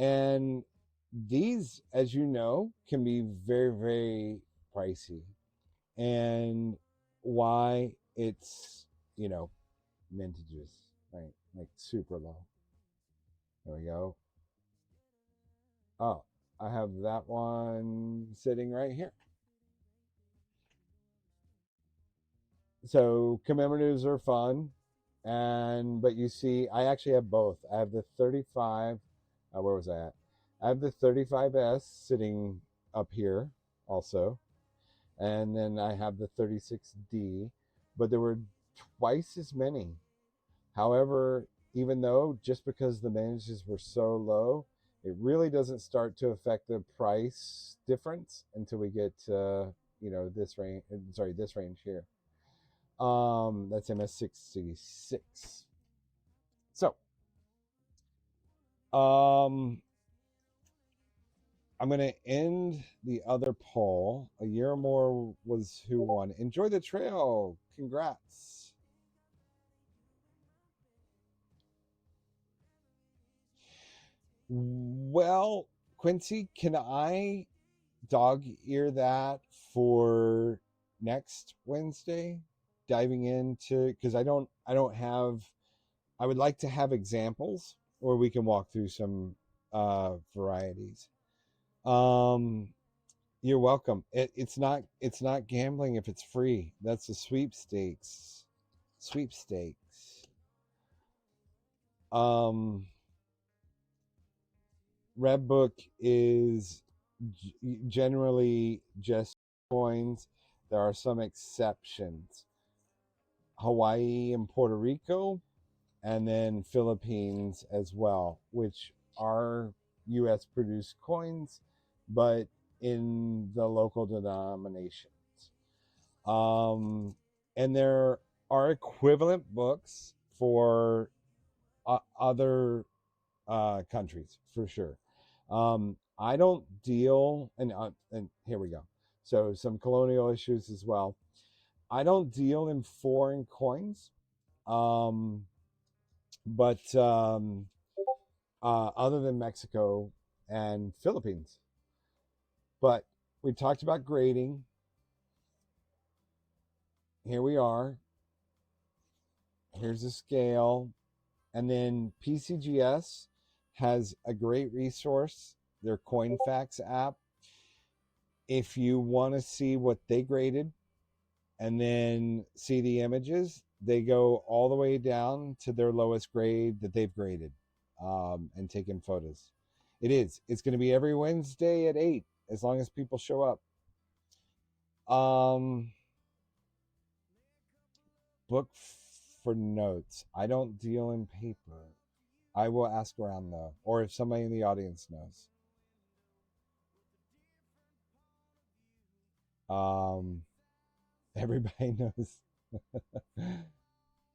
And these, as you know, can be very, very pricey. And why it's, mintages, right? Like super low. There we go. Oh, I have that one sitting right here. So commemoratives are fun, but you see, I actually have both. I have the 35. Where was I at? I have the 35S sitting up here also, and then I have the 36D. But there were twice as many. However, even though just because the manages were so low, it really doesn't start to affect the price difference until we get to this range. Sorry, this range here. That's MS66. So, I'm going to end the other poll. A year or more was who won. Enjoy the trail. Congrats. Well, Quincy, can I dog ear that for next Wednesday? Diving into, because I don't have, I would like to have examples, or we can walk through some varieties. Um, you're welcome. It's not gambling if it's free. That's a sweepstakes. Sweepstakes. Um, Red Book is generally just coins. There are some exceptions. Hawaii and Puerto Rico, and then Philippines as well, which are U.S. produced coins, but in the local denominations. And there are equivalent books for other countries for sure. I don't deal, and here we go. So some colonial issues as well. I don't deal in foreign coins, um, but other than Mexico and Philippines. But we talked about grading. Here we are. Here's a scale. And then PCGS has a great resource, their CoinFacts app. If you want to see what they graded and then see the images, they go all the way down to their lowest grade that they've graded, and taken photos. It's going to be every Wednesday at 8, as long as people show up. Book for notes. I don't deal in paper. I will ask around though, or if somebody in the audience knows. Everybody knows.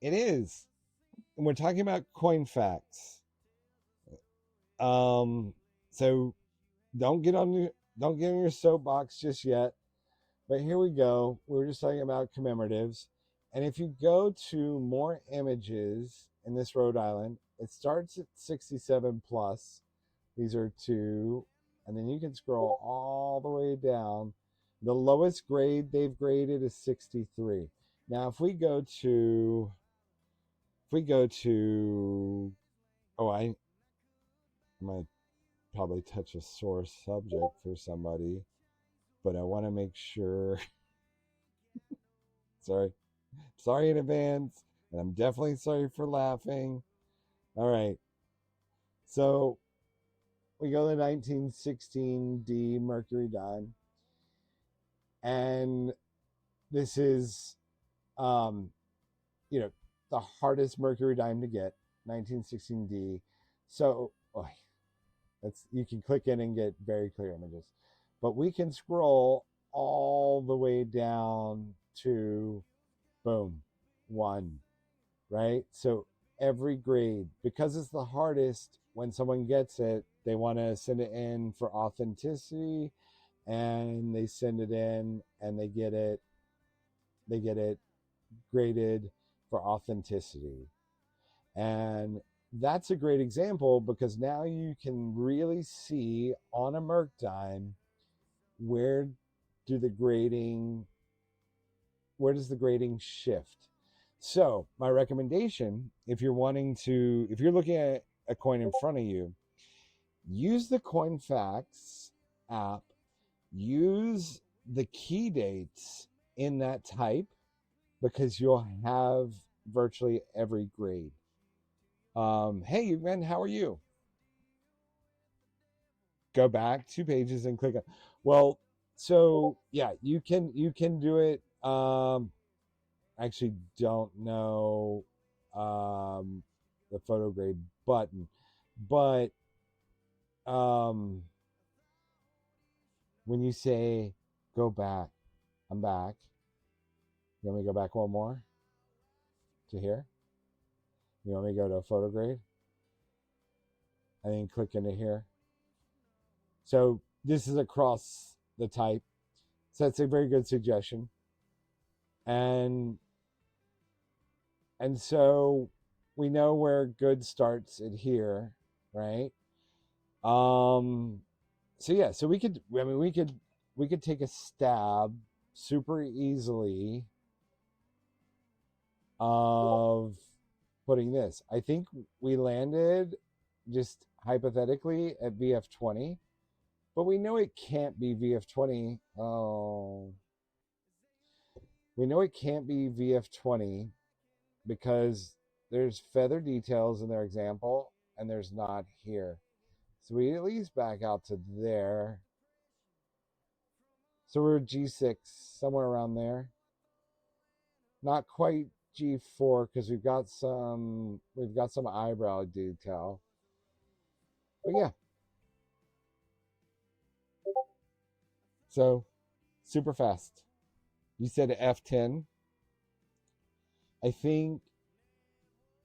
It is. And we're talking about coin facts. So don't get on your soapbox just yet. But here we go. We were just talking about commemoratives. And if you go to more images in this Rhode Island, it starts at 67 plus. These are two. And then you can scroll all the way down. The lowest grade they've graded is 63. Now, if we go to, I'm going to probably touch a sore subject for somebody, but I want to make sure. Sorry in advance, and I'm definitely sorry for laughing. All right, so we go to 1916D Mercury dime, and this is, the hardest Mercury dime to get, 1916D. So you can click in and get very clear images, but we can scroll all the way down to boom, 1, right? So every grade, because it's the hardest, when someone gets it, they want to send it in for authenticity, and they send it in and they get it graded for authenticity. And that's a great example, because now you can really see on a merc dime where do the grading where does the grading shift. So my recommendation, if you're looking at a coin in front of you, use the CoinFacts app, use the key dates in that type, because you'll have virtually every grade. Hey, Yugen, how are you? Go back 2 pages and click on. Well, so yeah, you can do it. Actually, don't know the photo grade button, but when you say go back, I'm back. You want me to go back one more to here? You want me to go to a photo grade and then click into here? So this is across the type. So that's a very good suggestion. And so we know where good starts at here, right? So yeah, so we could take a stab super easily of putting this. I think we landed just hypothetically at VF20, but we know it can't be VF20. Oh, we know it can't be VF20 because there's feather details in their example and there's not here. So we at least back out to there. So we're G6, somewhere around there. Not quite G4 because we've got some eyebrow detail. But yeah. So super fast. You said F10. I think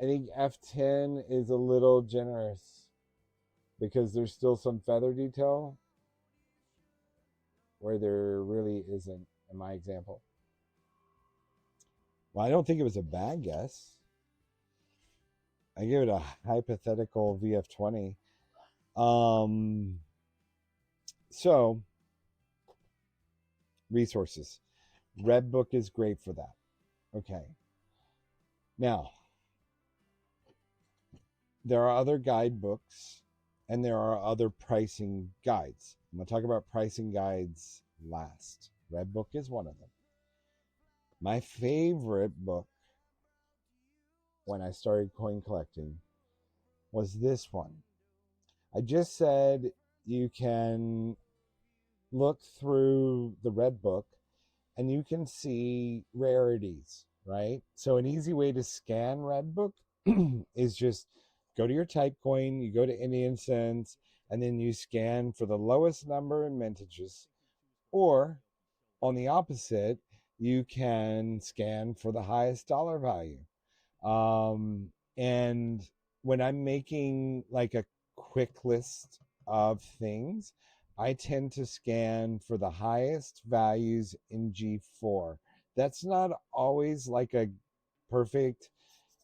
F10 is a little generous because there's still some feather detail where there really isn't in my example. Well, I don't think it was a bad guess. I give it a hypothetical VF20. So resources. Redbook is great for that. Okay. Now, there are other guidebooks and there are other pricing guides. I'm going to talk about pricing guides last. Redbook is one of them. My favorite book when I started coin collecting was this one. I just said you can look through the Redbook and you can see rarities, right? So an easy way to scan Redbook is just go to your type coin, you go to Indian cents, and then you scan for the lowest number in mintages. Or on the opposite, you can scan for the highest dollar value. And when I'm making like a quick list of things, I tend to scan for the highest values in G4. That's not always like a perfect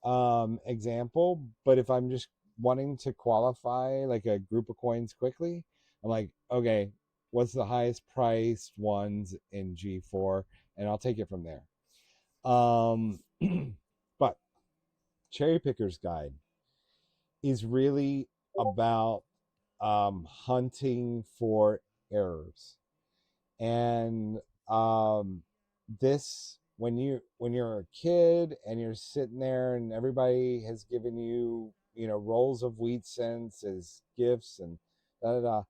example, but if I'm just wanting to qualify like a group of coins quickly, I'm like, okay, what's the highest priced ones in G4? And I'll take it from there. But Cherry Picker's Guide is really about hunting for errors. And this, when you're a kid and you're sitting there and everybody has given you, rolls of wheat cents as gifts and da da da,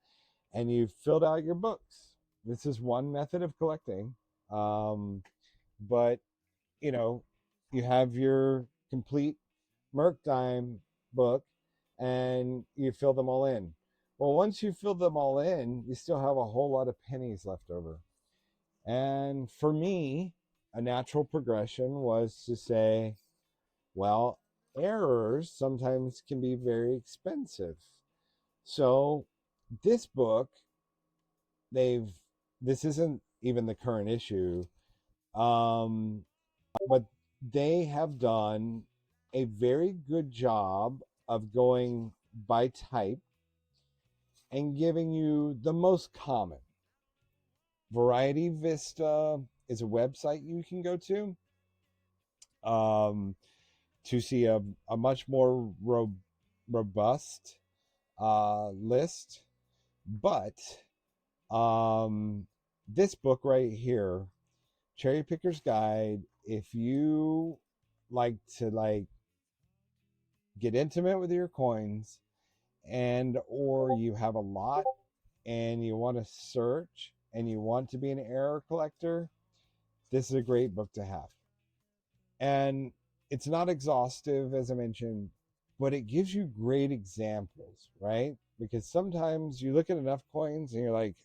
and you've filled out your books. This is one method of collecting. But you have your complete Merc Dime book and you fill them all in. Well, once you fill them all in, you still have a whole lot of pennies left over. And for me, a natural progression was to say, well, errors sometimes can be very expensive. So this book, this isn't even the current issue, but they have done a very good job of going by type and giving you the most common. Variety Vista is a website you can go to see a much more robust list. But this book right here, Cherry Picker's Guide, if you like to get intimate with your coins, and or you have a lot and you want to search and you want to be an error collector, this is a great book to have. And it's not exhaustive, as I mentioned, but it gives you great examples, right? Because sometimes you look at enough coins and you're like,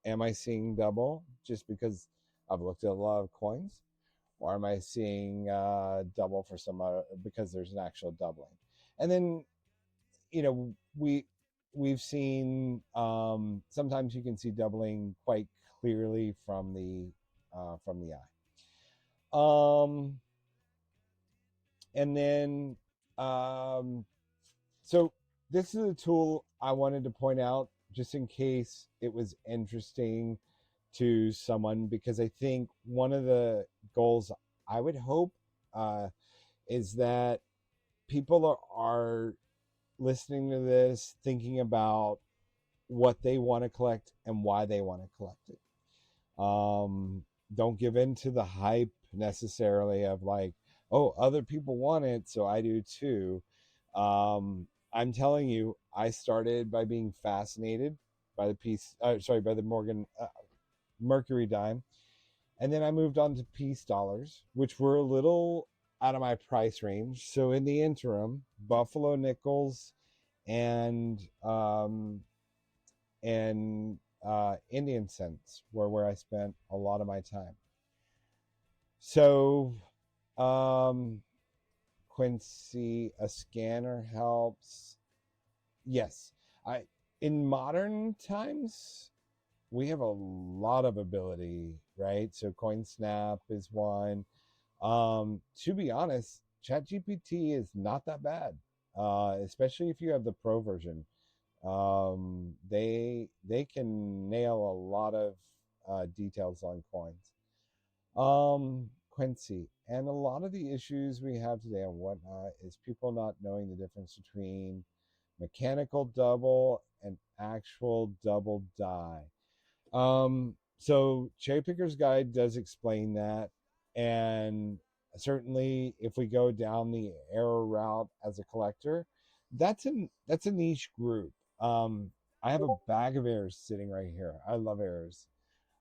am I seeing double just because I've looked at a lot of coins? Or am I seeing double for some other, because there's an actual doubling? And then, we've seen sometimes you can see doubling quite clearly from the eye. And then so this is a tool I wanted to point out just in case it was interesting to someone, because I think one of the goals I would hope is that people are listening to this thinking about what they want to collect and why they want to collect it. Don't give in to the hype necessarily of like, oh, other people want it, so I do too. I'm telling you, I started by being fascinated by by the Mercury dime, and then I moved on to peace dollars, which were a little out of my price range. So in the interim, Buffalo nickels and Indian cents were where I spent a lot of my time. So, Quincy, a scanner helps. Yes, in modern times we have a lot of ability, right? So CoinSnap is one. To be honest, ChatGPT is not that bad, especially if you have the pro version. They can nail a lot of details on coins. Quincy, and a lot of the issues we have today and whatnot is people not knowing the difference between mechanical double and actual double die. So Cherry Picker's Guide does explain that, and certainly if we go down the error route as a collector, that's a niche group. I have a bag of errors sitting right here. I love errors.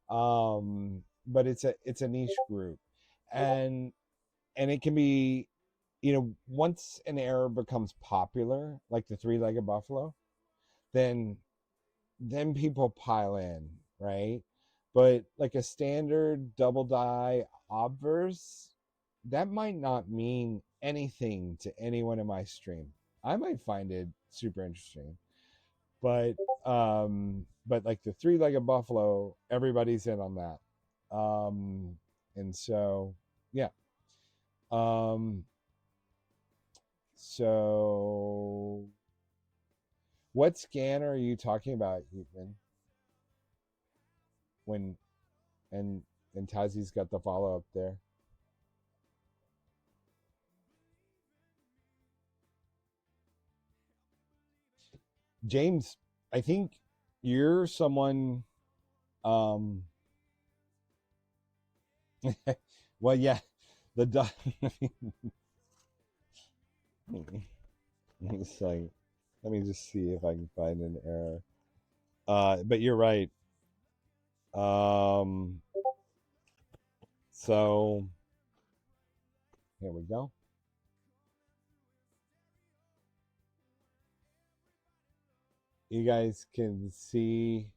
But it's a niche group, and it can be, once an error becomes popular, like the three-legged buffalo, then people pile in, right? But like a standard double die obverse, that might not mean anything to anyone in my stream. I might find it super interesting, but like the three-legged buffalo, everybody's in on that. And so yeah. So what scanner are you talking about, Ethan? When and Tazi's got the follow up there. James, I think you're someone well, yeah, the it's like, let me just see if I can find an error. But you're right. So here we go. You guys can see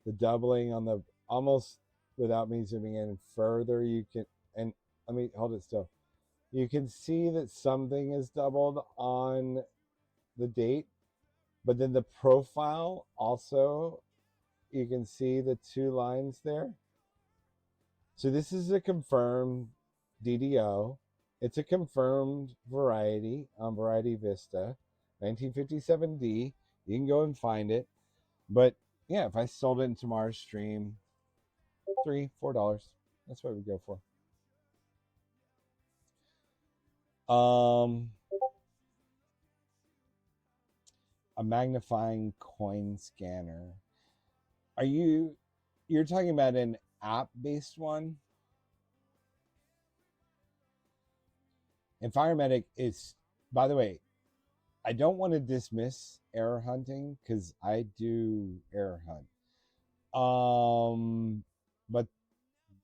the doubling on the, almost without me zooming in further. You can, and let me hold it still. You can see that something is doubled on the date, but then the profile also, you can see the two lines there. So this is a confirmed DDO. It's a confirmed variety on Variety Vista, 1957D. You can go and find it. But yeah, if I sold it in tomorrow's stream, $3-4. That's what we go for. A magnifying coin scanner. You're talking about an app-based one? And FireMedic is, by the way, I don't want to dismiss error hunting because I do error hunt. But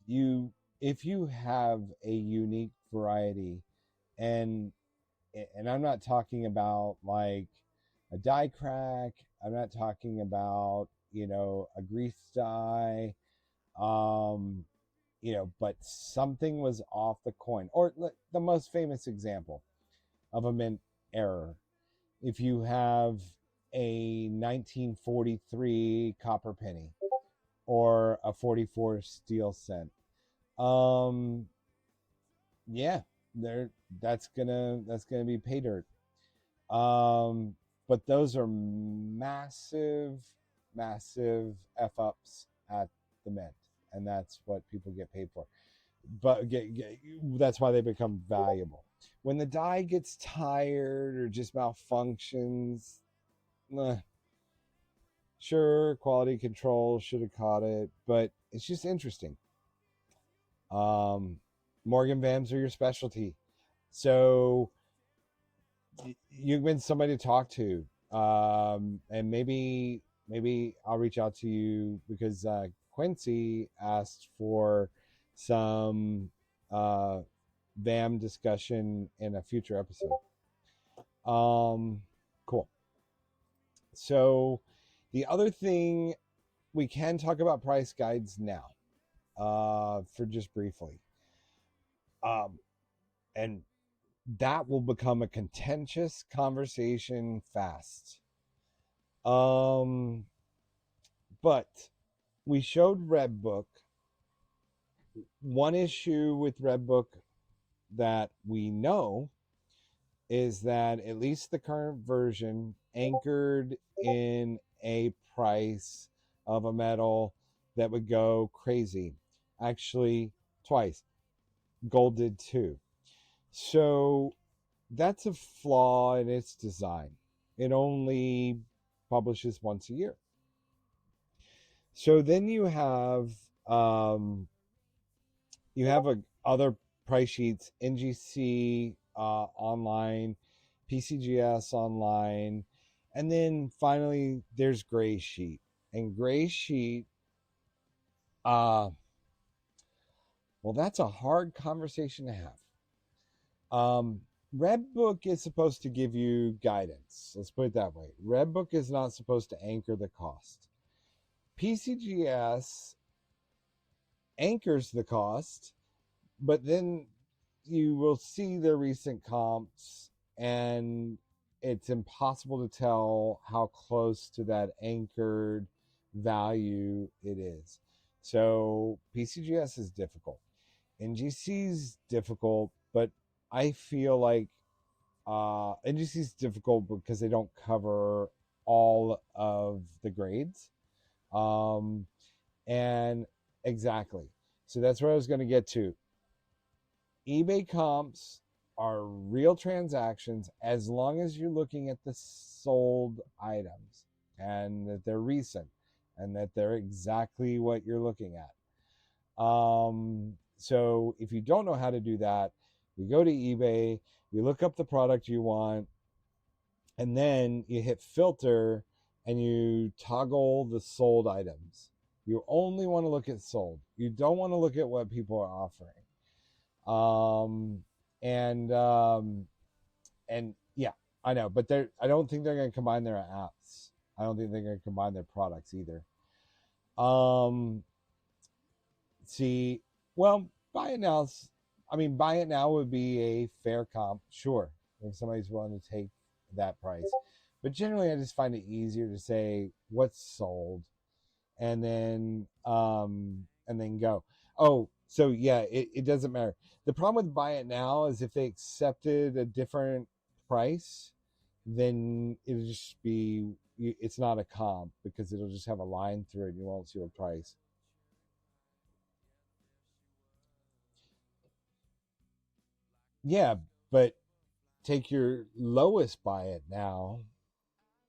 if you have a unique variety, and I'm not talking about like a die crack, I'm not talking about a grease die, but something was off the coin. Or the most famous example of a mint error, if you have a 1943 copper penny or a 44 steel cent, yeah, that's gonna be pay dirt. But those are massive f ups at the mint, and that's what people get paid for. But that's why they become valuable. When the die gets tired or just malfunctions, sure, quality control should have caught it, but it's just interesting. Morgan VAMs are your specialty, so you've been somebody to talk to, and maybe I'll reach out to you because Quincy asked for some VAM discussion in a future episode. Cool. So the other thing, we can talk about price guides now, for just briefly. And that will become a contentious conversation fast. But we showed Redbook. One issue with Redbook that we know is that at least the current version anchored in a price of a metal that would go crazy. Actually, twice. Gold did too. So that's a flaw in its design. It only publishes once a year. So then you have other price sheets, NGC online, PCGS online, and then finally there's Gray Sheet. And Gray Sheet, well, that's a hard conversation to have. Redbook is supposed to give you guidance. Let's put it that way. Redbook is not supposed to anchor the cost. PCGS anchors the cost, but then you will see their recent comps, and it's impossible to tell how close to that anchored value it is. So PCGS is difficult. NGC is difficult, but I feel like NGC is difficult because they don't cover all of the grades. And exactly. So that's where I was going to get to. eBay comps are real transactions as long as you're looking at the sold items and that they're recent and that they're exactly what you're looking at. So if you don't know how to do that, you go to eBay, you look up the product you want, and then you hit filter and you toggle the sold items. You only want to look at sold. You don't want to look at what people are offering. And yeah, I know, but I don't think they're going to combine their apps. I don't think they're going to combine their products either. See, well, buy it now. Buy it now would be a fair comp, sure, if somebody's willing to take that price. But generally, I just find it easier to say what's sold, and then go. Oh, So yeah, it doesn't matter. The problem with buy it now is if they accepted a different price, then it'll just be, it's not a comp because it'll just have a line through it and you won't see a price. Yeah, but take your lowest buy it now,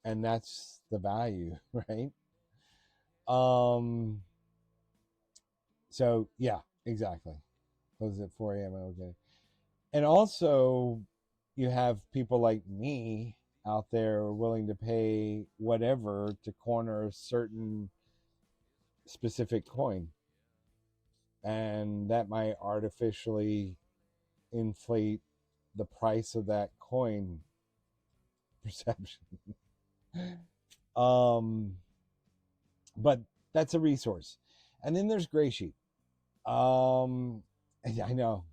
and that's the value, right? Um so yeah, exactly. Close at 4 a.m. Okay. And also you have people like me out there willing to pay whatever to corner a certain specific coin, and that might artificially inflate the price of that coin perception. um but that's a resource. And then there's gray sheet. I know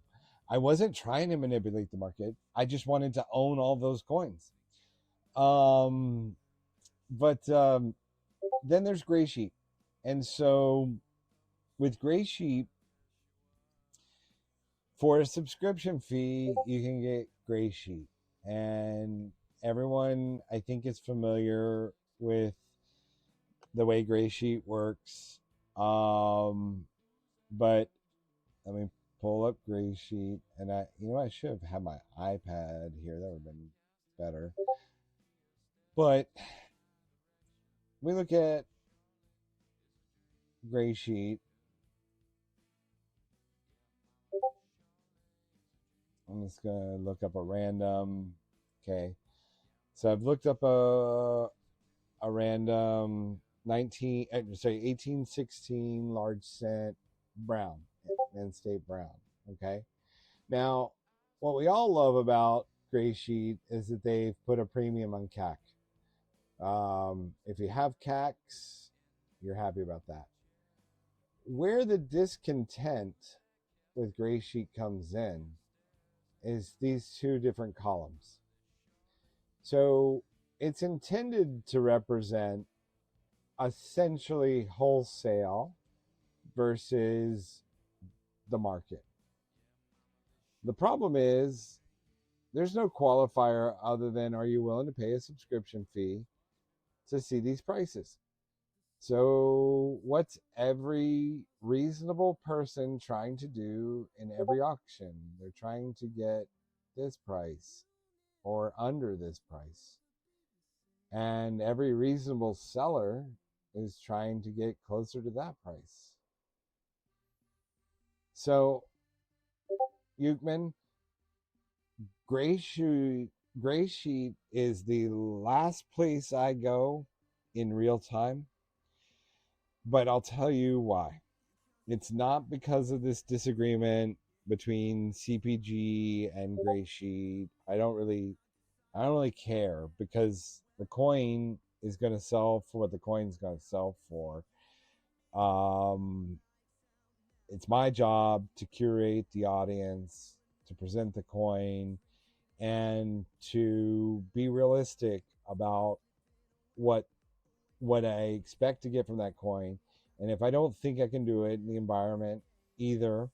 I wasn't trying to manipulate the market, I just wanted to own all those coins. um but then there's gray sheet. And so with gray sheet, for a subscription fee, you can get gray sheet. And everyone, I think, is familiar with the way gray sheet works. But let me pull up gray sheet. And I should have had my iPad here. That would have been better. But we look at gray sheet. I'm just gonna look up a random. Okay, so I've looked up a random 1816 large cent brown, and state brown. Okay, now what we all love about gray sheet is that they've put a premium on CAC. If you have CACs, you're happy about that. Where the discontent with gray sheet comes in is these two different columns. So it's intended to represent essentially wholesale versus the market. The problem is there's no qualifier other than, are you willing to pay a subscription fee to see these prices? So what's every reasonable person trying to do in every auction? They're trying to get this price or under this price. And every reasonable seller is trying to get closer to that price. So, Euchman, Gray Sheet is the last place I go in real time, but I'll tell you why. It's not because of this disagreement between CPG and Gray Sheet. I don't really care, because the coin is going to sell for what the coin's going to sell for. It's my job to curate the audience, to present the coin, and to be realistic about what I expect to get from that coin. And if I don't think I can do it in the environment, either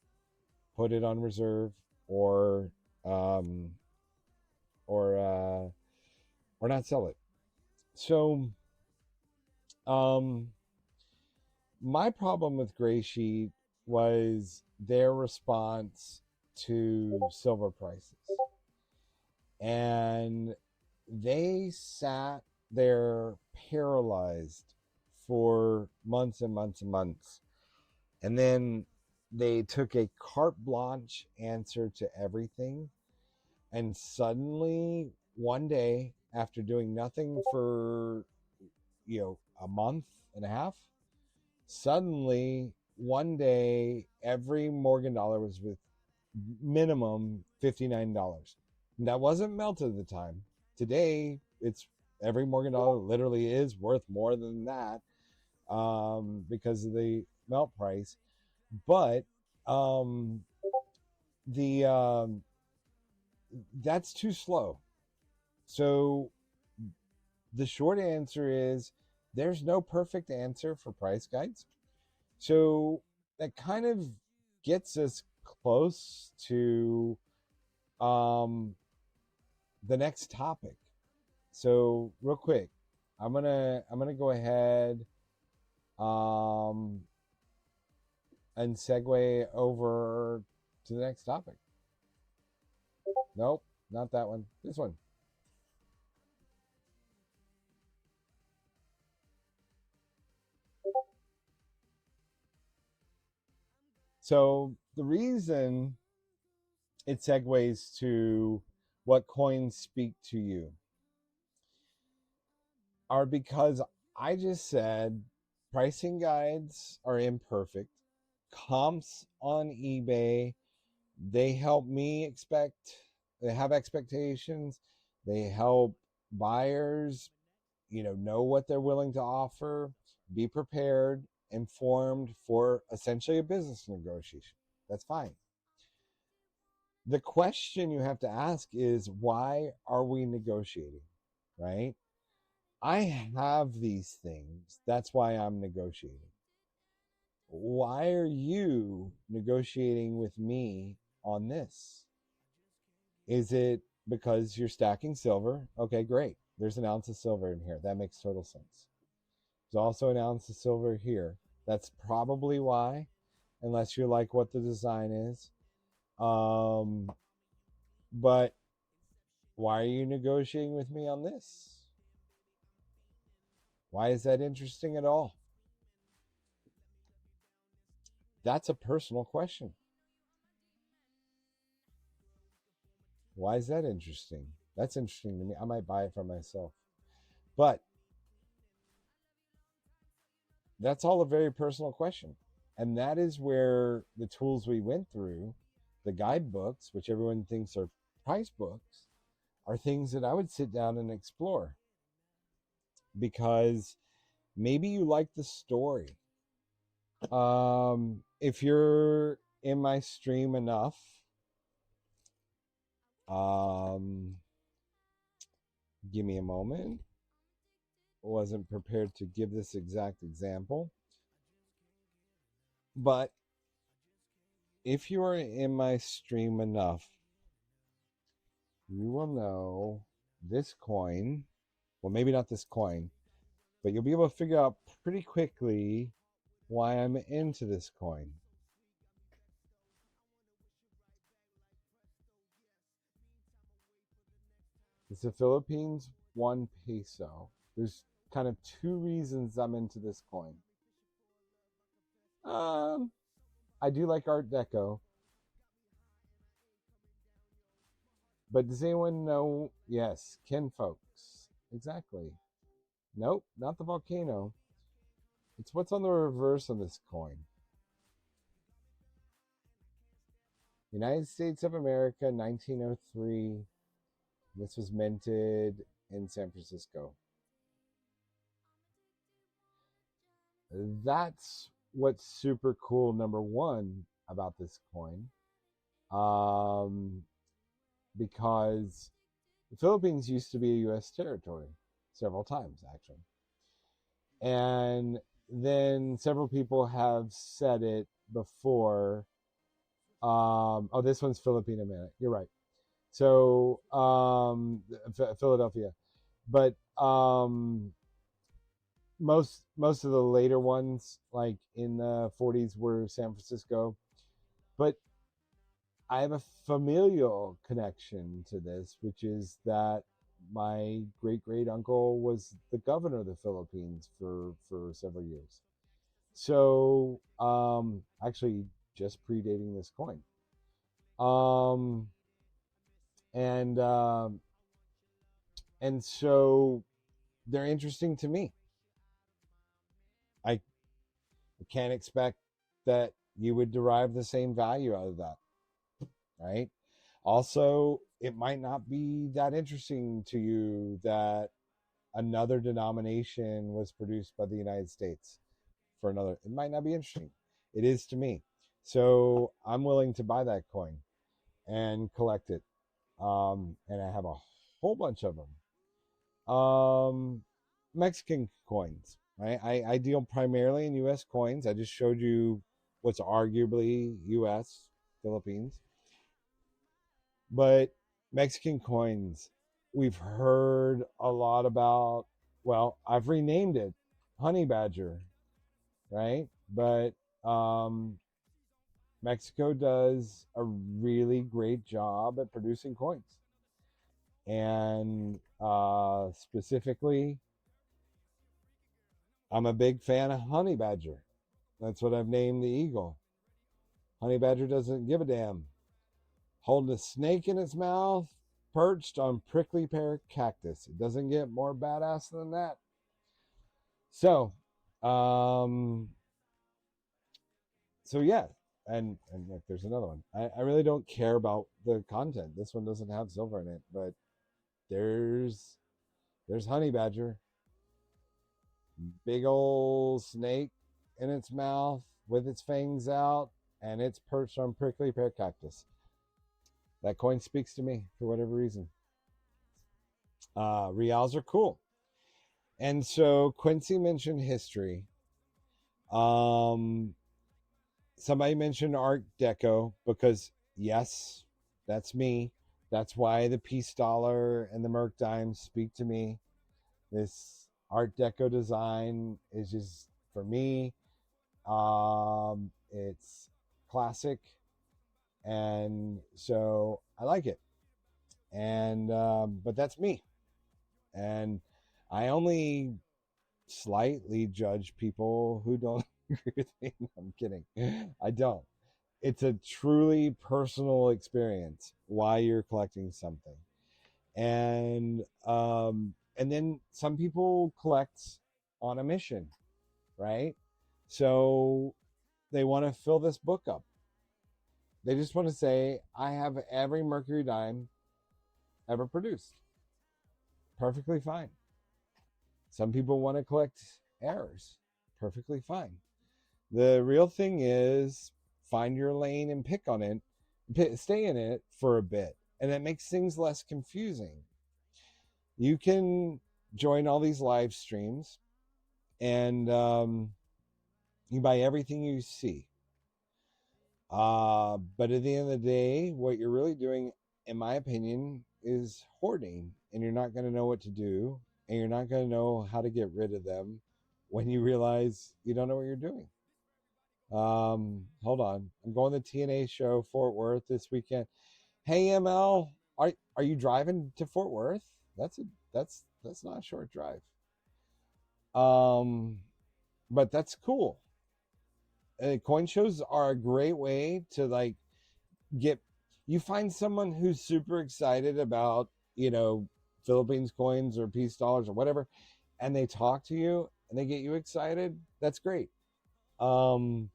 put it on reserve or um, or not sell it. So my problem with Gray Sheet was their response to silver prices. And they sat there paralyzed for months and months and months. And then they took a carte blanche answer to everything. And suddenly, one day, after doing nothing for, a month and a half, suddenly, one day, every Morgan dollar was with minimum $59. And that wasn't melted at the time. Today, it's every Morgan dollar literally is worth more than that, because of the melt price. But the that's too slow. So the short answer is there's no perfect answer for price guides. So that kind of gets us close to the next topic. So real quick, I'm gonna go ahead and segue over to the next topic. Nope, not that one. This one. So the reason it segues to what coins speak to you are because I just said pricing guides are imperfect. Comps on eBay, they help me they have expectations. They help buyers, know what they're willing to offer, be prepared, informed for essentially a business negotiation. That's fine. The question you have to ask is, why are we negotiating, right? I have these things. That's why I'm negotiating. Why are you negotiating with me on this? Is it because you're stacking silver? Okay, great. There's an ounce of silver in here. That makes total sense. There's also an ounce of silver here. That's probably why, unless you like what the design is. But why are you negotiating with me on this? Why is that interesting at all? That's a personal question. Why is that interesting? That's interesting to me. I might buy it for myself. But that's all a very personal question. And that is where the tools we went through, the guidebooks, which everyone thinks are price books, are things that I would sit down and explore. Because maybe you like the story. If you're in my stream enough, give me a moment. Wasn't prepared to give this exact example. But if you are in my stream enough, you will know this coin. Well, maybe not this coin, but you'll be able to figure out pretty quickly why I'm into this coin. It's the Philippines 1 peso. There's kind of two reasons I'm into this coin. I do like Art Deco. But does anyone know? Yes, Ken folks. Exactly. Nope, not the volcano. It's what's on the reverse of this coin. United States of America, 1903. This was minted in San Francisco. That's what's super cool, number one, about this coin. Because the Philippines used to be a U.S. territory several times, actually. And then several people have said it before. This one's Filipino man. You're right. So Philadelphia, but most of the later ones, like in the 40s, were San Francisco. But I have a familial connection to this, which is that my great great uncle was the governor of the Philippines for several years. So actually just predating this coin. And so they're interesting to me. I can't expect that you would derive the same value out of that, right? Also, it might not be that interesting to you that another denomination was produced by the United States for another. It might not be interesting. It is to me. So I'm willing to buy that coin and collect it. And I have a whole bunch of them. Mexican coins, right? I deal primarily in U.S. coins. I just showed you what's arguably US, Philippines. But Mexican coins, we've heard a lot about. Well, I've renamed it Honey Badger, right? But um, Mexico does a really great job at producing coins. And specifically, I'm a big fan of Honey Badger. That's what I've named the eagle. Honey Badger doesn't give a damn. Holding a snake in its mouth, perched on prickly pear cactus. It doesn't get more badass than that. So, um, so yeah, and look, there's another one. I really don't care about the content. This one doesn't have silver in it, but there's Honey Badger, big old snake in its mouth with its fangs out, and it's perched on prickly pear cactus. That coin speaks to me for whatever reason. Reals are cool. And so Quincy mentioned history. Um, Somebody mentioned Art Deco because, yes, that's me. That's why the Peace Dollar and the Merc Dime speak to me. This Art Deco design is just, for me, it's classic. And so I like it. And, but that's me. And I only slightly judge people who don't agree with me. No, I'm kidding. I don't. It's a truly personal experience why you're collecting something. And then some people collect on a mission, right? So they want to fill this book up. They just want to say, I have every Mercury dime ever produced. Perfectly fine. Some people want to collect errors. Perfectly fine. The real thing is find your lane and pick on it, stay in it for a bit, and it makes things less confusing. You can join all these live streams, and you buy everything you see. But at the end of the day, what you're really doing, in my opinion, is hoarding, and you're not going to know what to do, and you're not going to know how to get rid of them when you realize you don't know what you're doing. Hold on. I'm going to the TNA show Fort Worth this weekend. Hey ML, are you driving to Fort Worth? That's not a short drive. Um, but that's cool. Coin shows are a great way to like get you find someone who's super excited about, Philippines coins or peace dollars or whatever, and they talk to you and they get you excited. That's great. Um,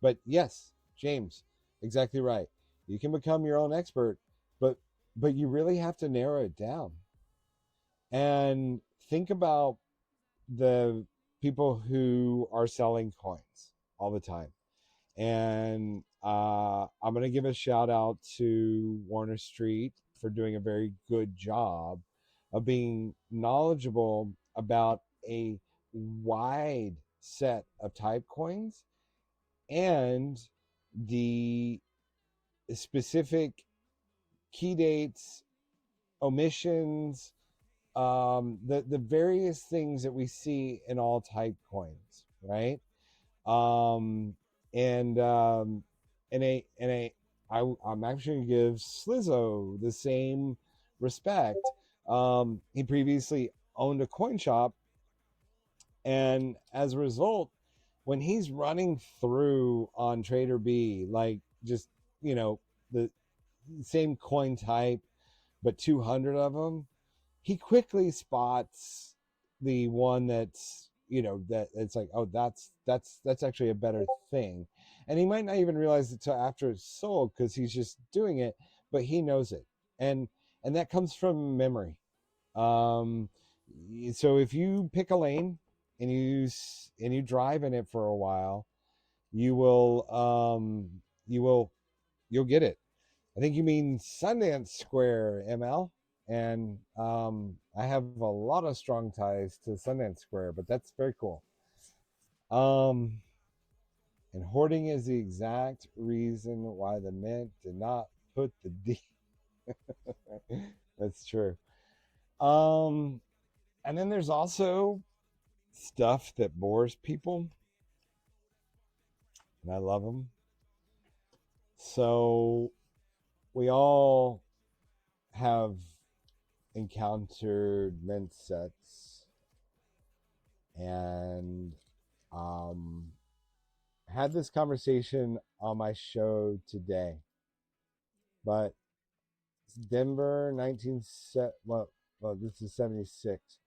but yes, James, exactly right. You can become your own expert, but you really have to narrow it down and think about the people who are selling coins all the time. And I'm going to give a shout out to Warner Street for doing a very good job of being knowledgeable about a wide set of type coins and the specific key dates, omissions, the various things that we see in all type coins, right? Um, and I'm actually gonna give Slizzo the same respect. He previously owned a coin shop, and as a result, when he's running through on Trader B, like just the same coin type, but 200 of them, he quickly spots the one that's that it's like, oh, that's actually a better thing, and he might not even realize it till after it's sold because he's just doing it, but he knows it, and that comes from memory. um so if you pick a lane and you drive in it for a while, you will you'll get it. I think you mean Sundance Square, ML. And I have a lot of strong ties to Sundance Square, but that's very cool. Um, And hoarding is the exact reason why the mint did not put the D. That's true. And then there's also stuff that bores people, and I love them. So we all have encountered mint sets and had this conversation on my show today. But Denver 19 well this is 76.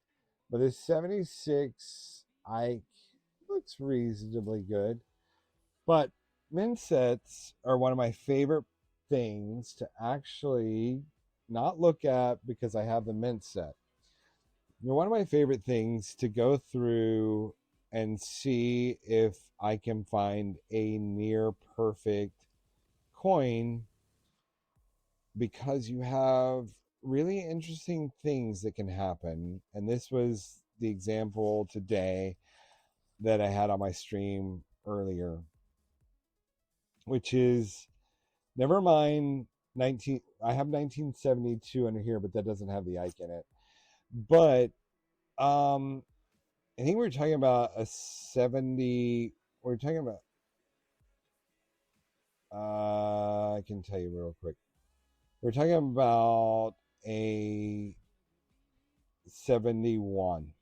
But this 76 Ike looks reasonably good. But mint sets are one of my favorite things to actually not look at because I have the mint set. They're one of my favorite things to go through and see if I can find a near perfect coin, because you have really interesting things that can happen. And this was the example today that I had on my stream earlier, which is, never mind 19, I have 1972 under here, but that doesn't have the Ike in it. But I think we're talking about a 70, we're talking about I can tell you real quick. We're talking about a 71.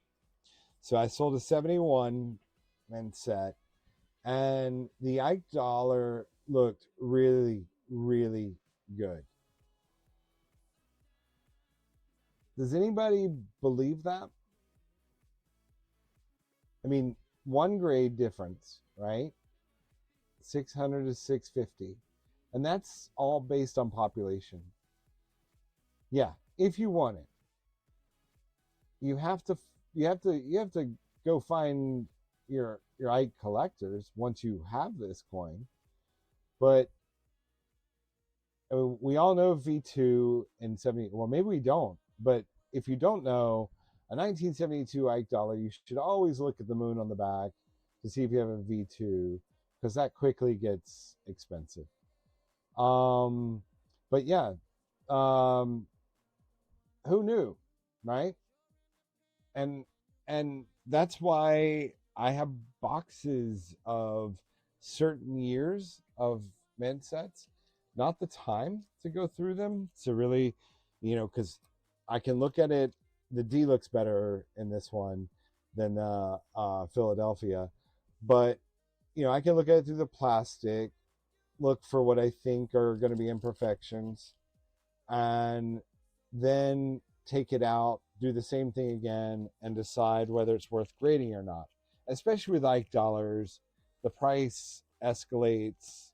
So I sold a 71 mint set, and the Ike dollar looked really, really good. Does anybody believe that? I mean, one grade difference, right? 600 to 650. And that's all based on population. Yeah, if you want it. You have to go find your Ike collectors once you have this coin. But we all know V2 and 70. Well, maybe we don't. But if you don't know, a 1972 Ike dollar, you should always look at the moon on the back to see if you have a V2, because that quickly gets expensive. But yeah, who knew, right? And that's why I have boxes of certain years of mint sets. Not the time to go through them to really, because I can look at it. The D looks better in this one than Philadelphia, but I can look at it through the plastic, look for what I think are going to be imperfections, and then take it out, do the same thing again, and decide whether it's worth grading or not. Especially with Ike dollars, the price escalates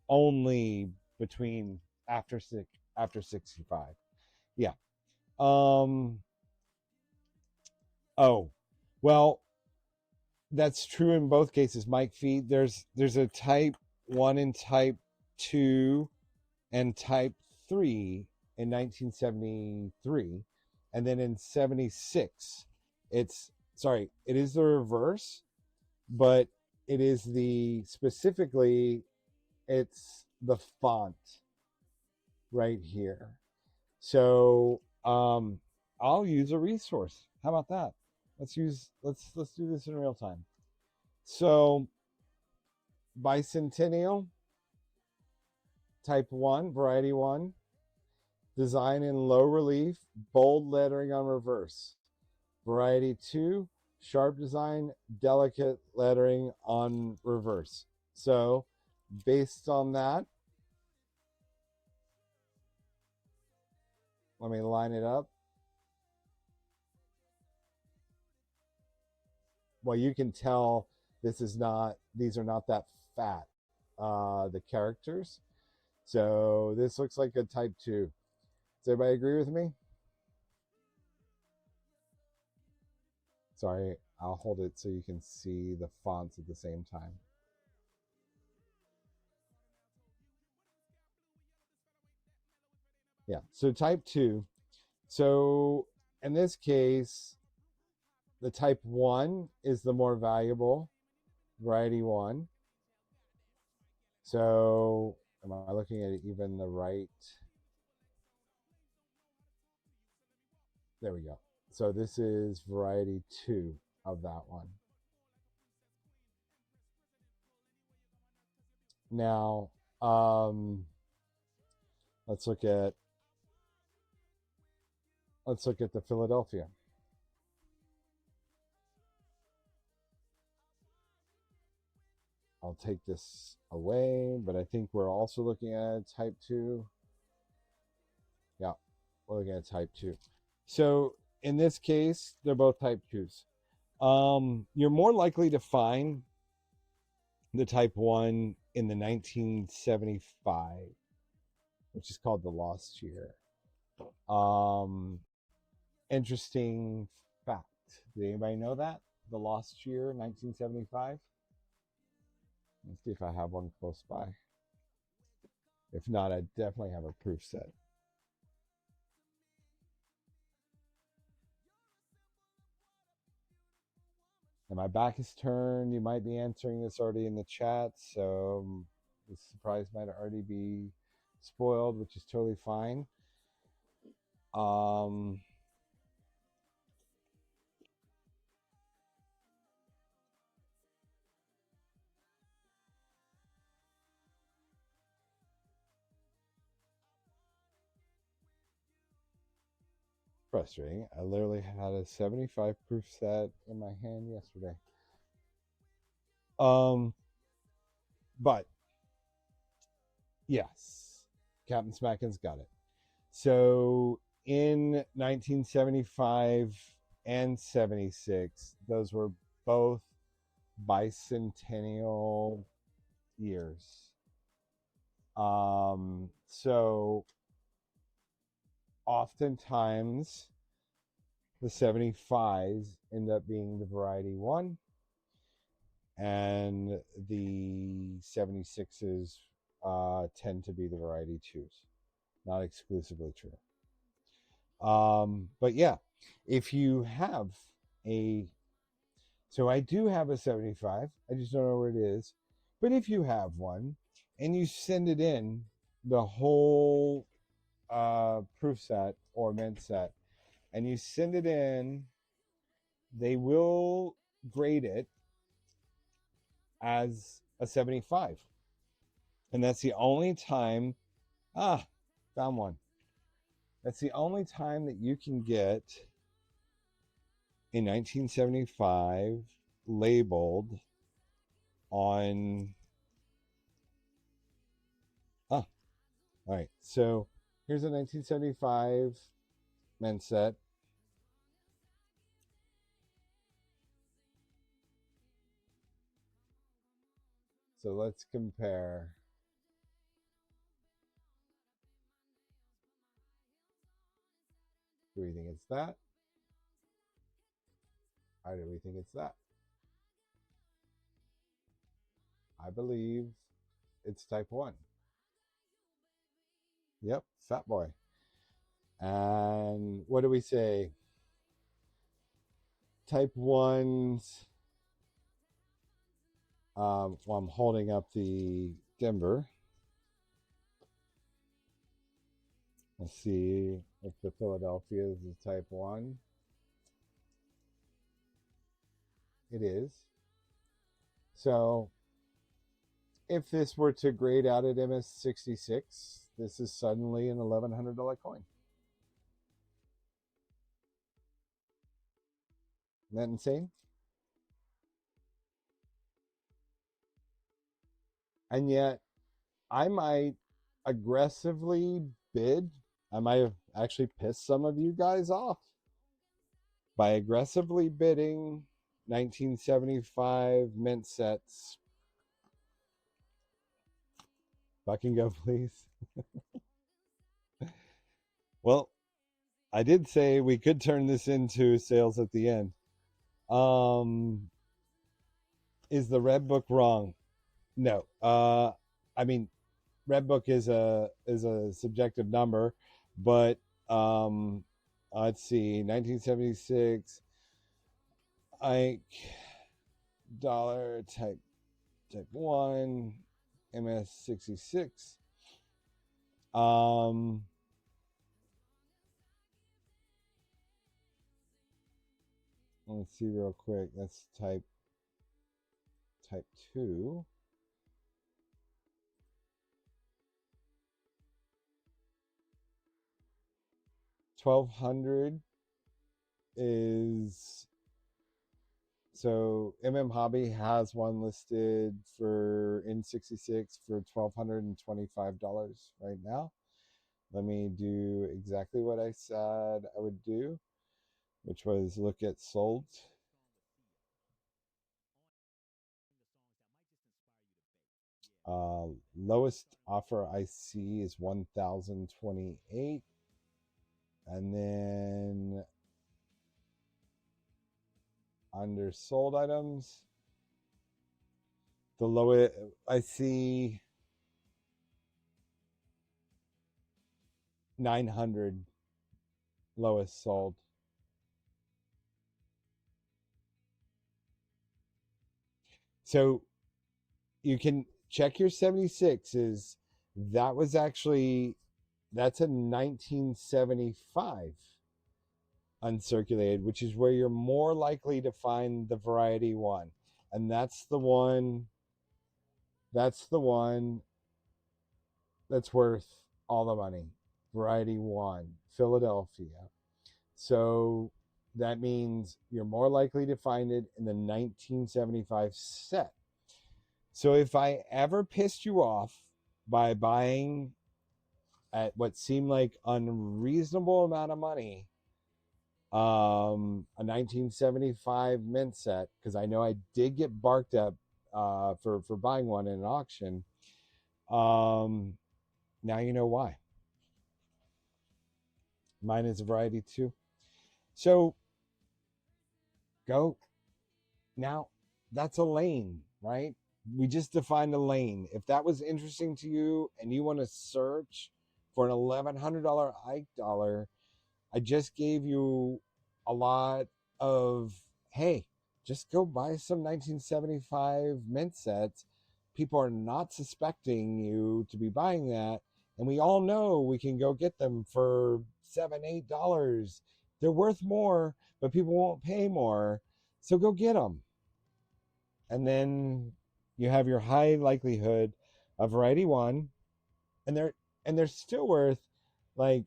only between after 65. Yeah. Oh, well, that's true in both cases, Mike Feed. There's a type 1 and type 2 and type 3 in 1973, and then in 76 it is the reverse, but it is it's the font right here. So I'll use a resource. How about that? Let's do this in real time. So bicentennial, type 1, variety 1, design in low relief, bold lettering on reverse. Variety 2, sharp design, delicate lettering on reverse. So based on that, let me line it up. Well, you can tell these are not that fat, the characters. So this looks like a type 2. Does everybody agree with me? Sorry, I'll hold it so you can see the fonts at the same time. Yeah, so type 2. So in this case, the type 1 is the more valuable, variety 1. So am I looking at even the right? There we go. So this is variety 2 of that one. Now, let's look at the Philadelphia. I'll take this away, but I think we're also looking at type 2. Yeah, we're looking at type 2. So in this case, they're both type 2s. You're more likely to find the type 1 in the 1975, which is called the lost year. Interesting fact. Did anybody know that? The lost year, 1975? Let's see if I have one close by. If not, I definitely have a proof set. And my back is turned. You might be answering this already in the chat, so the surprise might already be spoiled, which is totally fine. Frustrating. I literally had a 75 proof set in my hand yesterday. But yes, Captain Smackin's got it. So in 1975 and 76, those were both bicentennial years. So oftentimes the 75s end up being the variety 1, and the 76s tend to be the variety 2s. Not exclusively true. But yeah, if you have so I do have a 75, I just don't know where it is. But if you have one and you send it in, the whole proof set or mint set, and you send it in, they will grade it as a 75. And that's the only time, found one. That's the only time that you can get a 1975 labeled on. All right. So here's a 1975 mint set. So let's compare. Do we think it's that? Or do we think it's that? I believe it's type 1. Yep, fat boy. And what do we say? Type 1s. Well, I'm holding up the Denver. Let's see if the Philadelphia is a type 1. It is. So if this were to grade out at MS66, this is suddenly an $1,100 coin. Isn't that insane? And yet, I might aggressively bid. I might have actually pissed some of you guys off by aggressively bidding 1975 mint sets. Fucking go, please. Well, I did say we could turn this into sales at the end. Is the red book wrong? No. I mean, red book is a subjective number, but let's see, 1976, Ike, dollar type 1, MS66. Let's see real quick. That's type 2. $1,200 is, so Hobby has one listed for N66 for $1,225 right now. Let me do exactly what I said I would do, which was look at sold. Lowest offer I see is 1,028, and then under sold items, the lowest I see 900 lowest sold. So you can check your 76s. That was actually, that's a 1975 uncirculated, which is where you're more likely to find the variety one. And that's the one that's worth all the money. Variety one, Philadelphia. So that means you're more likely to find it in the 1975 set. So if I ever pissed you off by buying at what seemed like unreasonable amount of money, a 1975 mint set, because I know I did get barked up for buying one in an auction. Now you know why. Mine is a variety too. So go now. That's a lane, right? We just defined a lane. If that was interesting to you and you want to search for an $1,100 Ike dollar, I just gave you a lot of, hey, just go buy some 1975 mint sets. People are not suspecting you to be buying that. And we all know we can go get them for $7, $8. They're worth more, but people won't pay more. So go get them. And then you have your high likelihood of variety one, and they're still worth like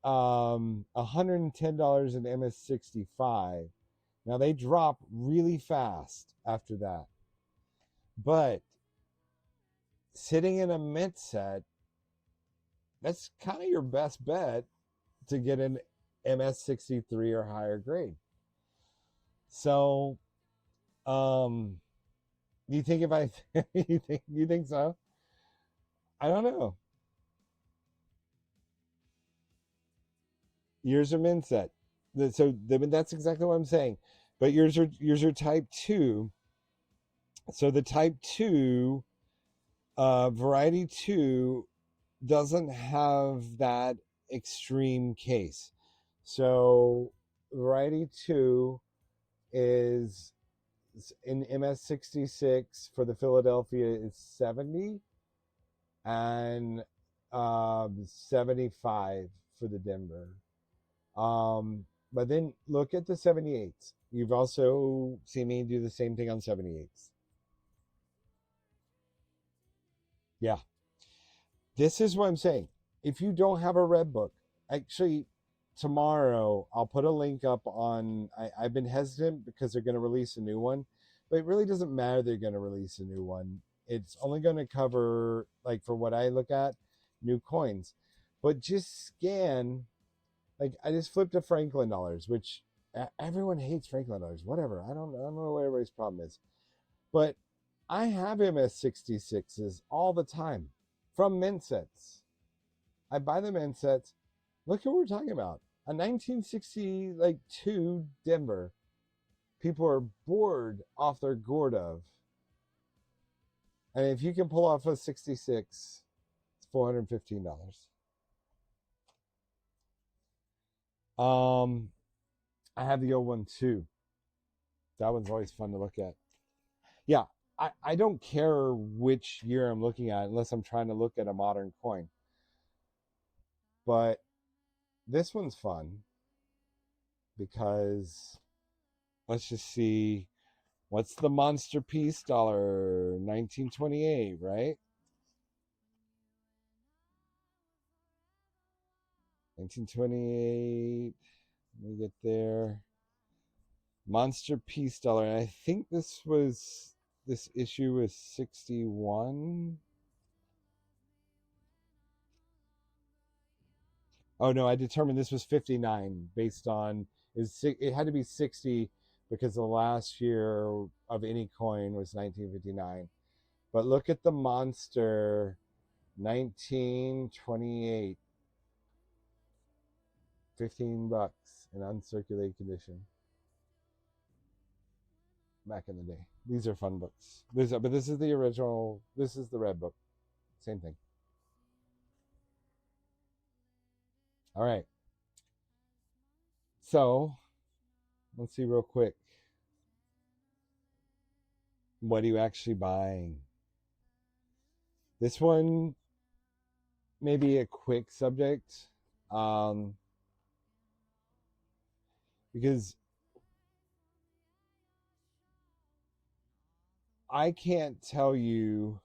$110 in MS65. Now they drop really fast after that, but sitting in a mint set, that's kind of your best bet to get an MS63 or higher grade. So you think if I you think so? I don't know. Yours are min set. So that's exactly what I'm saying. But yours are type 2. So the type 2 variety 2 doesn't have that extreme case. So variety 2 is in MS66 for the Philadelphia is 70 and 75 for the Denver. But then look at the 78s. You've also seen me do the same thing on 78s. Yeah. This is what I'm saying. If you don't have a red book, actually, tomorrow I'll put a link up on. I've been hesitant because they're going to release a new one, but it really doesn't matter. They're going to release a new one. It's only going to cover, like, for what I look at, new coins. But just scan. Like, I just flipped a Franklin dollars, which everyone hates Franklin dollars. Whatever. I don't know what everybody's problem is, but I have MS66s all the time from mint sets. I buy the mint sets. Look what we're talking about. A 1962 Denver. People are bored off their gourd of. And if you can pull off a 66, it's $415. I have the old one too. That one's always fun to look at. Yeah. I don't care which year I'm looking at unless I'm trying to look at a modern coin. But this one's fun because let's just see, what's the monster piece dollar? 1928, right? 1928. Let me get there. Monster piece dollar. And I think this issue was 61. Oh no, I determined this was 59 based on it had to be 60 because the last year of any coin was 1959. But look at the monster 1928. $15 in uncirculated condition. Back in the day. These are fun books. But this is the original. This is the red book. Same thing. All right. So let's see real quick. What are you actually buying? This one may be a quick subject, because I can't tell you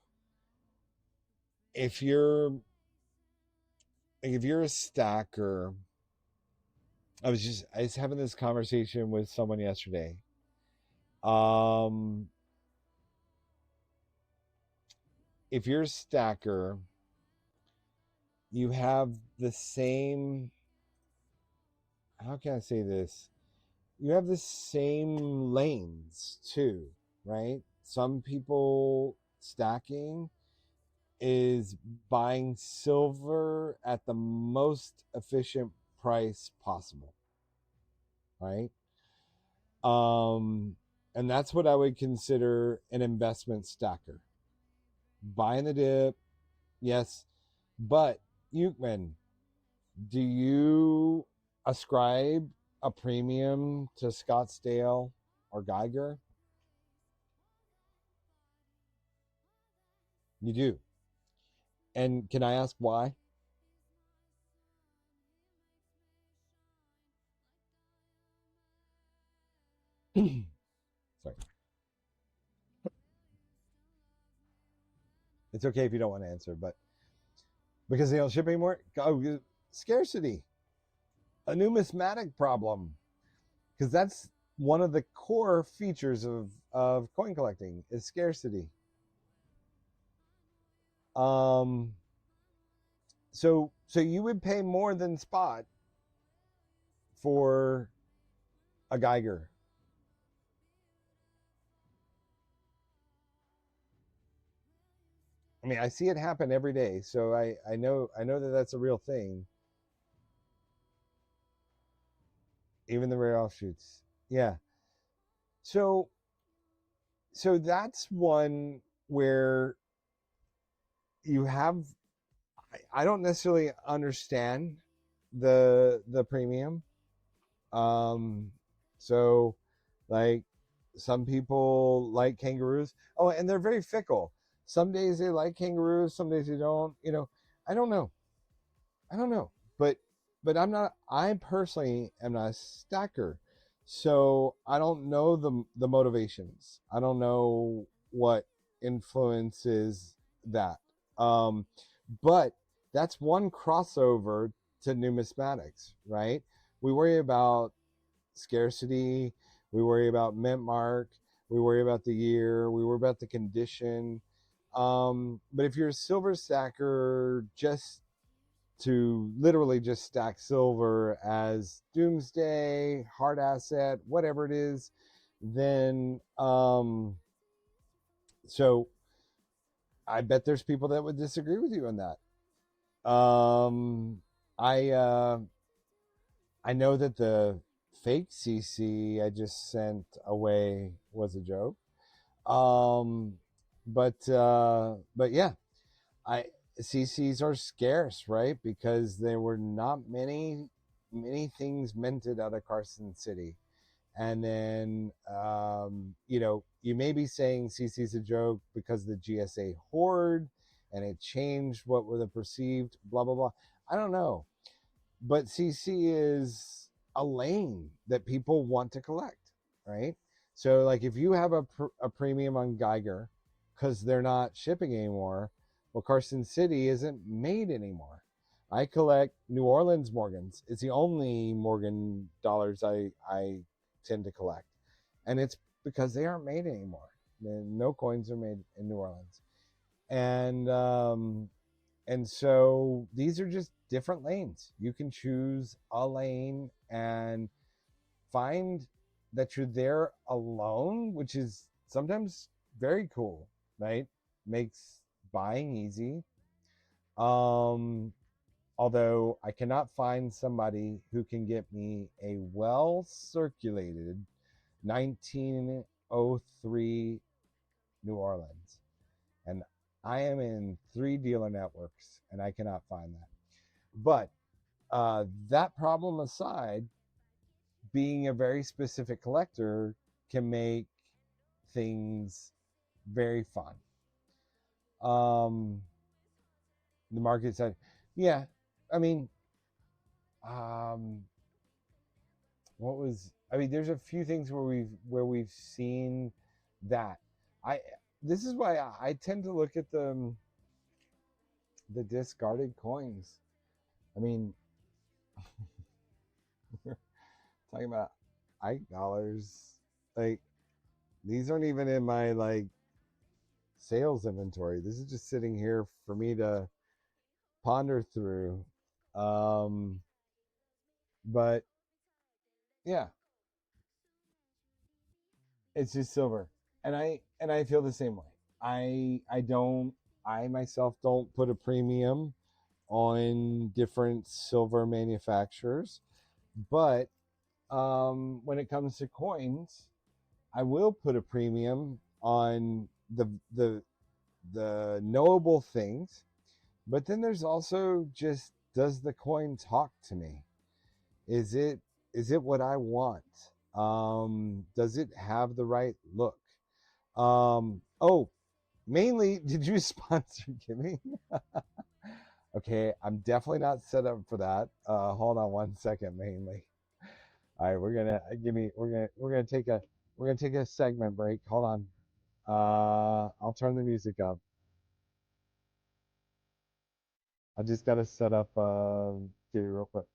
if you're a stacker. I was having this conversation with someone yesterday. If you're a stacker, you have the same, how can I say this? You have the same lanes too, right? Some people stacking is buying silver at the most efficient price possible, right? And that's what I would consider an investment stacker. Buying the dip, yes, but Euchman, do you ascribe a premium to Scottsdale or Geiger? You do. And can I ask why? Sorry. It's okay if you don't want to answer, but because they don't ship anymore? Oh, scarcity. A numismatic problem. Because that's one of the core features of coin collecting is scarcity. So you would pay more than spot for a Geiger. I mean, I see it happen every day, so I know that that's a real thing. Even the rare offshoots, yeah. So that's one where you have. I don't necessarily understand the premium. So like some people like kangaroos. Oh, and they're very fickle. Some days they like kangaroos, some days they don't. I don't know. But I personally am not a stacker. So I don't know the motivations. I don't know what influences that. But that's one crossover to numismatics, right? We worry about scarcity, we worry about mint mark, we worry about the year, we worry about the condition. But if you're a silver stacker, just to literally just stack silver as doomsday, hard asset, whatever it is, then so I bet there's people that would disagree with you on that. I know that the fake CC I just sent away was a joke. But yeah, CCs are scarce, right? Because there were not many things minted out of Carson City, And then, you know, you may be saying CC's a joke because the GSA hoard and it changed what were the perceived blah, blah, blah. I don't know. But CC is a lane that people want to collect, right? So, like, if you have a premium on Geiger because they're not shipping anymore, well, Carson City isn't made anymore. I collect New Orleans Morgans. It's the only Morgan dollars I tend to collect, and it's because they aren't made anymore. No coins are made in New Orleans, and so these are just different lanes. You can choose a lane and find that you're there alone, which is sometimes very cool, right? Makes buying easy. Although I cannot find somebody who can get me a well circulated 1903 New Orleans. And I am in 3 dealer networks and I cannot find that. But that problem aside, being a very specific collector can make things very fun. The market said, yeah, I mean, there's a few things where we've seen that. This is why I tend to look at the discarded coins. I mean, we're talking about Ike dollars. Like, these aren't even in my like sales inventory. This is just sitting here for me to ponder through. But yeah, it's just silver, and I feel the same way. I myself don't put a premium on different silver manufacturers, but when it comes to coins, I will put a premium on the knowable things. But then there's also just, does the coin talk to me? Is it what I want? Does it have the right look? Oh, mainly, did you sponsor giving? Okay, I'm definitely not set up for that. Hold on one second, mainly. All right, we're gonna take a segment break. Hold on. I'll turn the music up. I just gotta set up Gibby real quick.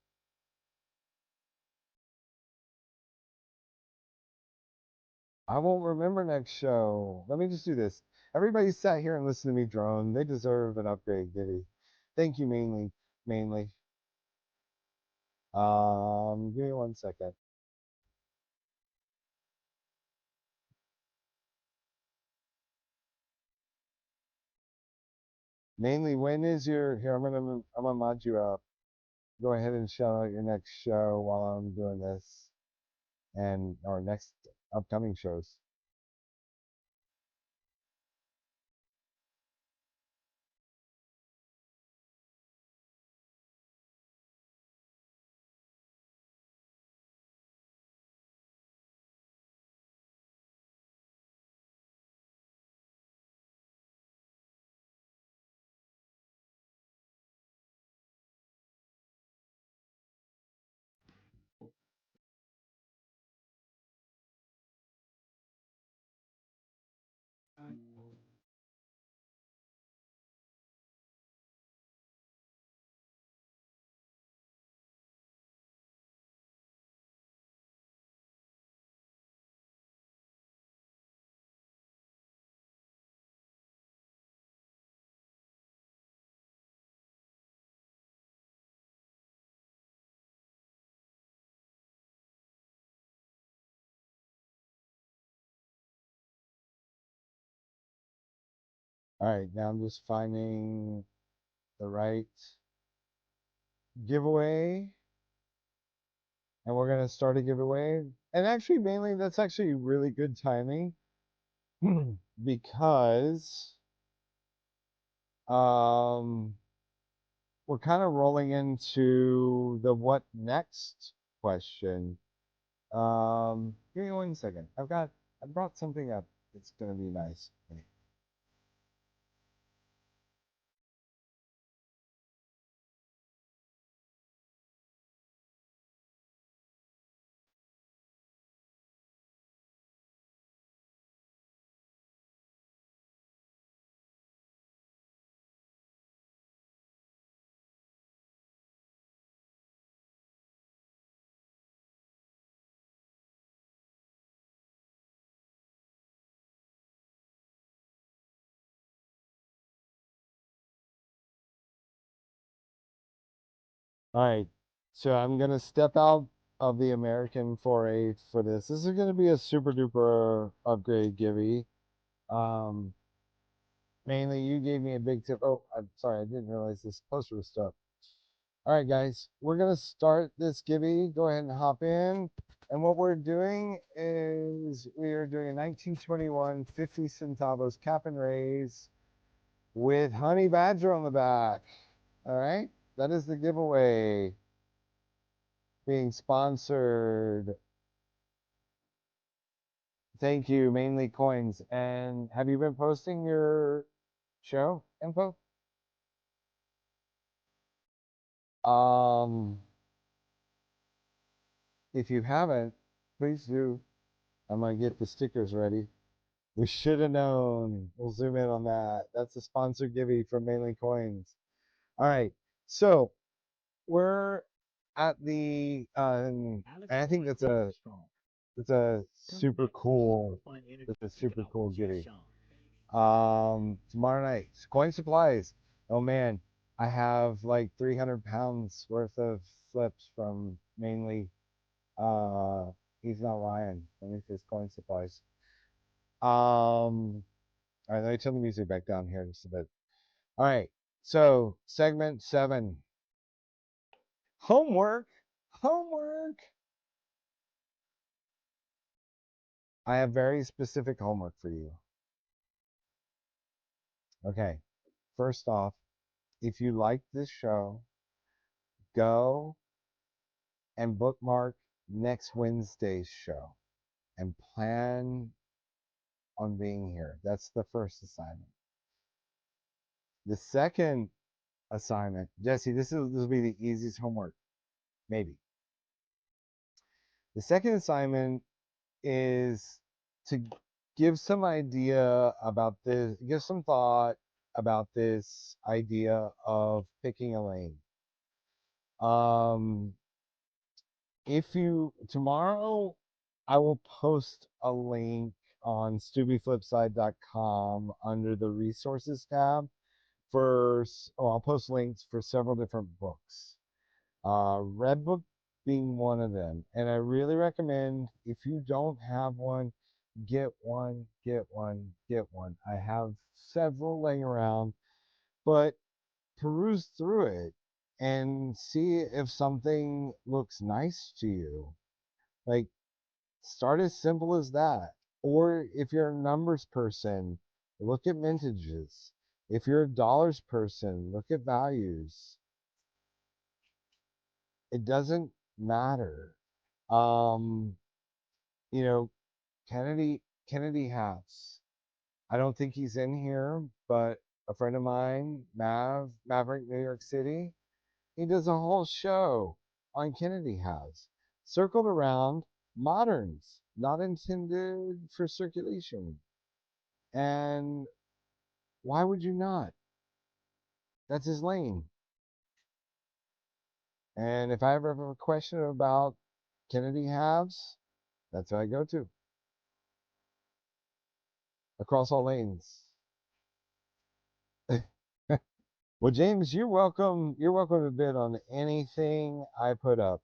I won't remember next show. Let me just do this. Everybody sat here and listened to me drone. They deserve an upgrade, Giddy. Thank you, mainly. Give me one second. Mainly, when is your here? I'm gonna mod you up. Go ahead and shout out your next show while I'm doing this, and our next upcoming shows. All right, now I'm just finding the right giveaway, and we're gonna start a giveaway. And actually, mainly, that's actually really good timing because um, we're kind of rolling into the what next question. Give me 1 second. I brought something up. It's gonna be nice. All right. So I'm gonna step out of the American foray for this. This is gonna be a super duper upgrade, Gibby. Um, Mainly you gave me a big tip. Oh, I'm sorry, I didn't realize this poster was stuck. All right, guys, we're gonna start this Gibby. Go ahead and hop in. And what we're doing is we are doing a 1921 50 centavos cap and raise with Honey Badger on the back. All right, that is the giveaway being sponsored. Thank you, mainly coins. And have you been posting your show info? Um, if you haven't, please do. I'm gonna get the stickers ready. We should have known. We'll zoom in on that. That's a sponsored givey from Mainly Coins. All right, so we're at the and I think that's a super cool givey. Tomorrow night, coin supplies. Oh man, I have like 300 pounds worth of flips from Mainly. He's not lying. Let me see his coin supplies. All right, let me turn the music back down here just a bit. All right, so segment 7. Homework. Homework. I have very specific homework for you. Okay, first off, if you like this show, go and bookmark next Wednesday's show and plan on being here. That's the first assignment. The second assignment, Jesse, this will be the easiest homework, maybe. The second assignment is to give some idea about this, give some thought about this idea of picking a lane. If you tomorrow, I will post a link on stewbyflipside.com under the resources tab I'll post links for several different books. Red Book being one of them. And I really recommend, if you don't have one, get one, get one, get one. I have several laying around, but peruse through it and see if something looks nice to you. Like, start as simple as that. Or if you're a numbers person, look at mintages. If you're a dollars person, look at values. It doesn't matter. Um, you know, Kennedy House. I don't think he's in here, but a friend of mine, Maverick, New York City, he does a whole show on Kennedy House, circled around moderns, not intended for circulation. And why would you not? That's his lane. And if I ever have a question about Kennedy halves, that's what I go to. Across all lanes. Well, James, you're welcome. You're welcome to bid on anything I put up,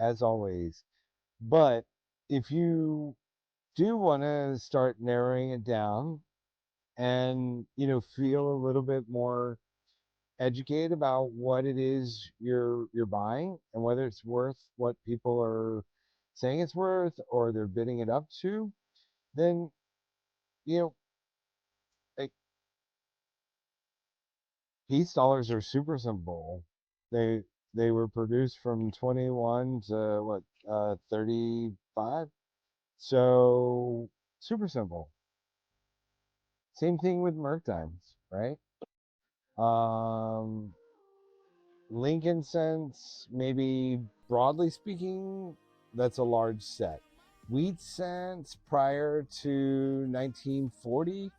as always. But if you do want to start narrowing it down and feel a little bit more educated about what it is you're buying and whether it's worth what people are saying it's worth or they're bidding it up to, then you know like, peace dollars are super simple. They they were produced from 21 to what 35. So super simple. Same thing with Merc times, right? Um, Lincoln cents, maybe broadly speaking, that's a large set. Wheat cents prior to 1940,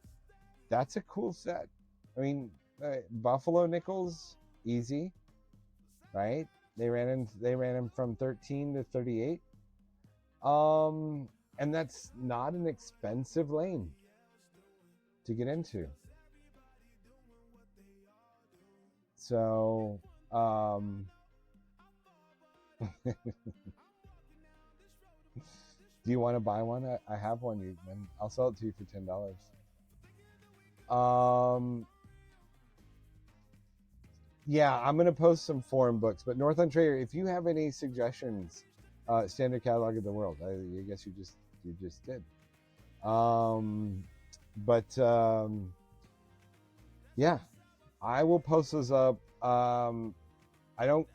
that's a cool set. I mean, Buffalo nickels, easy, right? They ran them from 13 to 38. And that's not an expensive lane to get into. So, do you want to buy one? I have one. And I'll sell it to you for $10. Yeah, I'm gonna post some forum books. But Northland Trader, if you have any suggestions, standard catalog of the world. I guess you just did. Yeah, I will post those up. I don't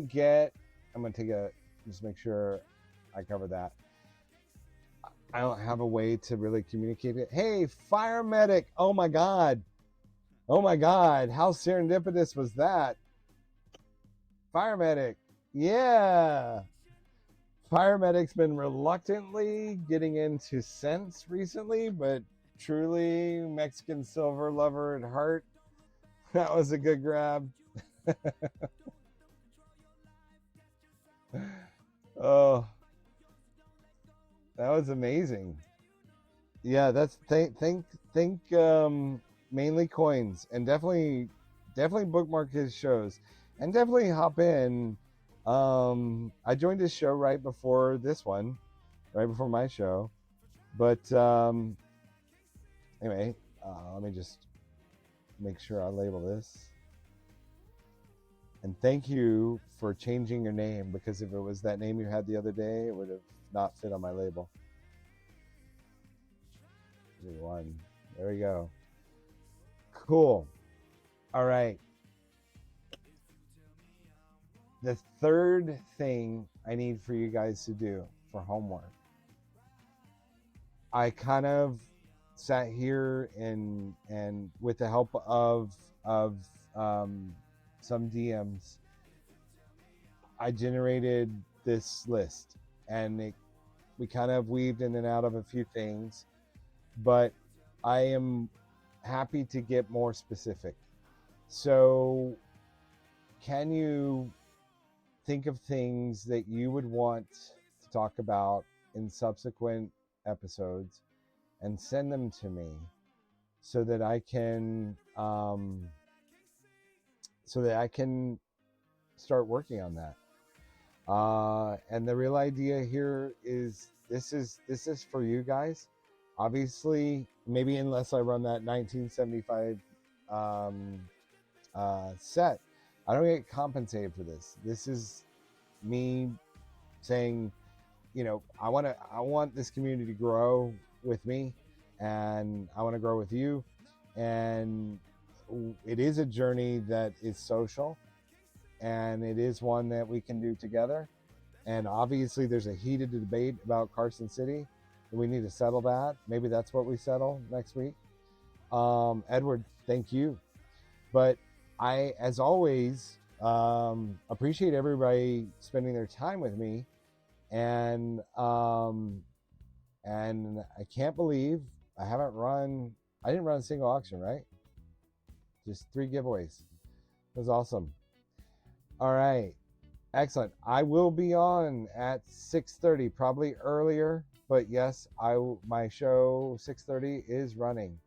get. I'm gonna just make sure I cover that. I don't have a way to really communicate it. Hey, fire medic! Oh my god! How serendipitous was that? Fire medic, yeah. Fire medic's been reluctantly getting into cents recently, but truly Mexican silver lover at heart. That was a good grab. Oh, that was amazing. Yeah, that's think mainly coins, and definitely bookmark his shows, and definitely hop in. I joined his show right before this one, right before my show, but anyway, let me just make sure I label this. And thank you for changing your name, because if it was that name you had the other day, it would have not fit on my label. One. There we go. Cool. All right. The third thing I need for you guys to do for homework. I kind of sat here and with the help of some DMs, I generated this list, and we kind of weaved in and out of a few things, but I am happy to get more specific. So can you think of things that you would want to talk about in subsequent episodes and send them to me so that I can start working on that. And the real idea here is this is for you guys. Obviously, maybe unless I run that 1975 set, I don't get compensated for this. This is me saying, I want this community to grow with me, and I want to grow with you. And it is a journey that is social, and it is one that we can do together. And obviously there's a heated debate about Carson City, and we need to settle that. Maybe that's what we settle next week. Edward, thank you. But I, as always, appreciate everybody spending their time with me. And I can't believe I didn't run a single auction, right? Just 3 giveaways. It was awesome. All right. Excellent. I will be on at 6:30, probably earlier, but yes, my show 6:30 is running.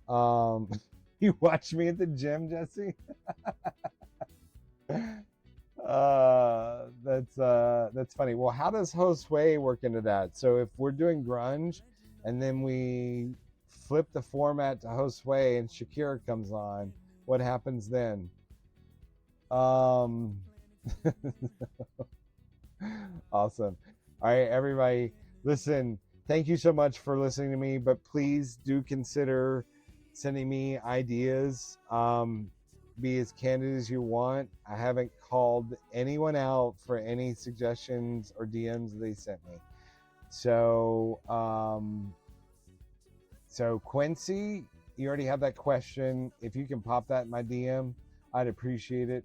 You watch me at the gym, Jesse? That's funny. Well, how does Josue work into that? So if we're doing grunge and then we flip the format to Josue and Shakira comes on, what happens then? Awesome. All right, everybody, listen, thank you so much for listening to me, but please do consider sending me ideas. be as candid as you want. I haven't called anyone out for any suggestions or DMs they sent me. So, so Quincy, you already have that question. If you can pop that in my DM, I'd appreciate it.